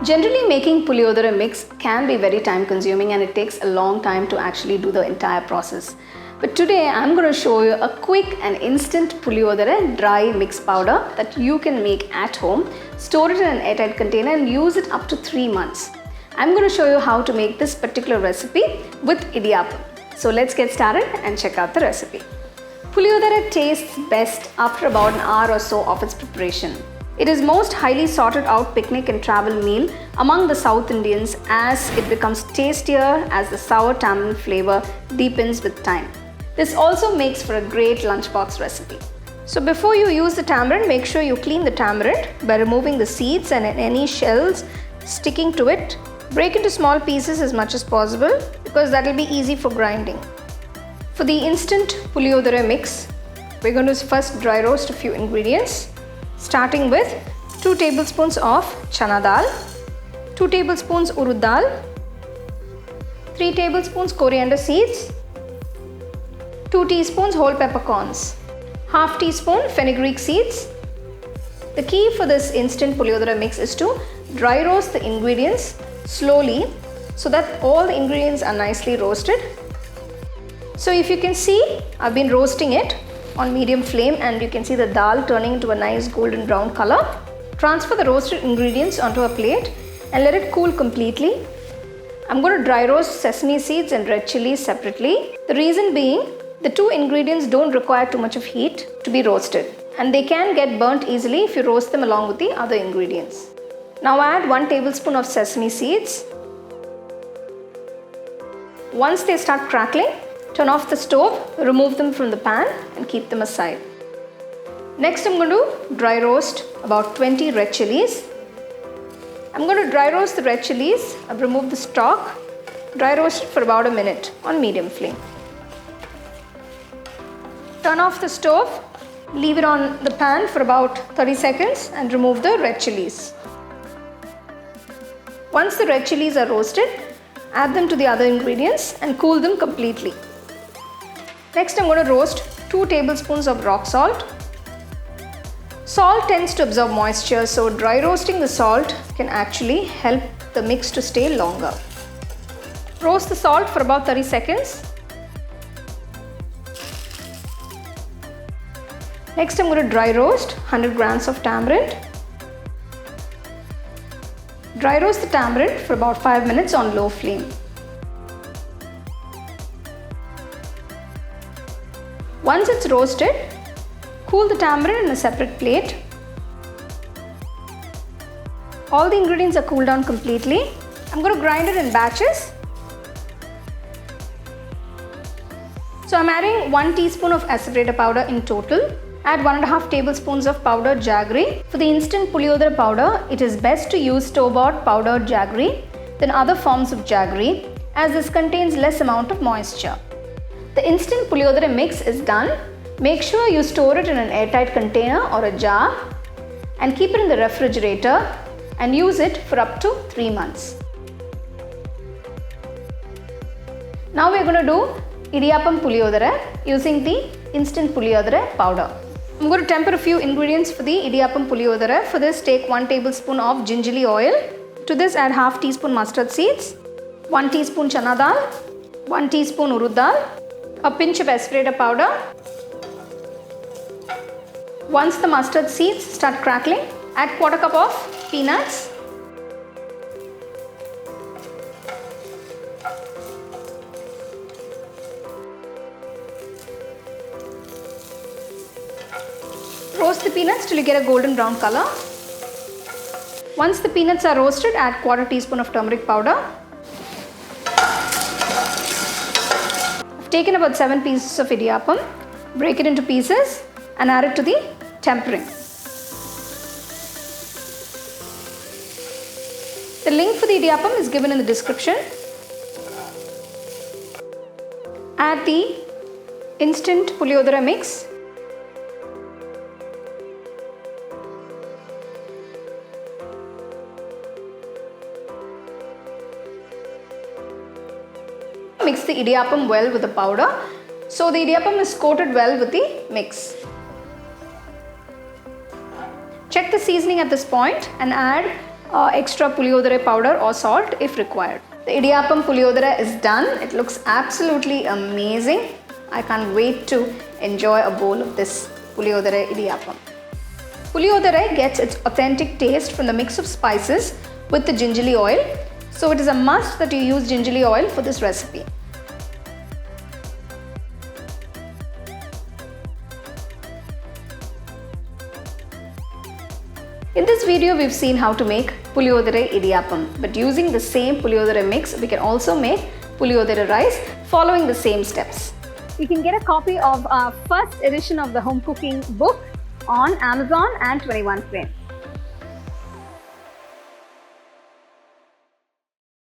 Generally, making Puliyodharai mix can be very time consuming and it takes a long time to actually do the entire process. But today I'm going to show you a quick and instant Puliyodharai dry mix powder that you can make at home, store it in an airtight container and use it up to 3 months. I'm going to show you how to make this particular recipe with Idiyappam. So let's get started and check out the recipe. Puliyodharai tastes best after about an hour or so of its preparation. It is most highly sought out picnic and travel meal among the South Indians as it becomes tastier as the sour tamarind flavor deepens with time. This also makes for a great lunchbox recipe. So before you use the tamarind, make sure you clean the tamarind by removing the seeds and any shells sticking to it. Break into small pieces as much as possible because that will be easy for grinding. For the instant Puliyodharai mix, we're going to first dry roast a few ingredients. Starting with 2 tablespoons of chana dal, 2 tablespoons urad dal, 3 tablespoons coriander seeds, 2 teaspoons whole peppercorns, half teaspoon fenugreek seeds. The key for this instant Puliyodharai mix is to dry roast the ingredients slowly so that all the ingredients are nicely roasted. So if you can see, I've been roasting it on medium flame and you can see the dal turning into a nice golden brown color. Transfer the roasted ingredients onto a plate and let it cool completely. I'm going to dry roast sesame seeds and red chilies separately. The reason being, the 2 ingredients don't require too much of heat to be roasted and they can get burnt easily if you roast them along with the other ingredients. Now add 1 tablespoon of sesame seeds. Once they start crackling, turn off the stove, remove them from the pan and keep them aside. Next I'm going to dry roast about 20 red chilies. I'm going to dry roast the red chilies. I've removed the stalk. Dry roast it for about a minute on medium flame. Turn off the stove, leave it on the pan for about 30 seconds and remove the red chilies. Once the red chilies are roasted, add them to the other ingredients and cool them completely. Next I'm going to roast 2 tablespoons of rock salt. Salt tends to absorb moisture, so dry roasting the salt can actually help the mix to stay longer. Roast the salt for about 30 seconds. Next I'm going to dry roast 100 grams of tamarind. Dry roast the tamarind for about 5 minutes on low flame. Once it's roasted, cool the tamarind in a separate plate. All the ingredients are cooled down completely. I'm going to grind it in batches. So I'm adding 1 teaspoon of asafoetida powder in total. Add 1.5 tablespoons of powdered jaggery. For the instant Puliyodharai powder, it is best to use store-bought powdered jaggery than other forms of jaggery as this contains less amount of moisture. The instant Puliyodharai mix is done. Make sure you store it in an airtight container or a jar and keep it in the refrigerator and use it for up to 3 months. Now we are going to do Idiyappam Puliyodharai using the instant Puliyodharai powder. I'm going to temper a few ingredients for the Idiyappam Puliyodharai. For this, take 1 tablespoon of GINGELLY oil. To this, add half teaspoon mustard seeds, 1 teaspoon chana dal, 1 teaspoon urad dal, a pinch of asafoetida powder. Once the mustard seeds start crackling, add 1/4 cup of peanuts. Roast the peanuts till you get a golden brown color. Once the peanuts are roasted, add 1/4 teaspoon of turmeric powder. Taken about 7 pieces of idiyappam, break it into pieces and add it to the tempering. The link for the idiyappam is given in the description. Add the instant Puliyodharai mix. Mix the idiyappam well with the powder so the idiyappam is coated well with the mix. Check the seasoning at this point and add extra Puliyodharai powder or salt if required. The Idiyappam Puliyodharai is done. It looks absolutely amazing. I can't wait to enjoy a bowl of this Puliyodharai Idiyappam. Puliyodharai gets its authentic taste from the mix of spices with the gingelly oil. So it is a must that you use gingelly oil for this recipe. In this video, we've seen how to make Puliyodharai Idiyappam, but using the same Puliyodharai mix, we can also make Puliyodharai rice following the same steps. You can get a copy of our first edition of the home cooking book on Amazon and 21 Frame.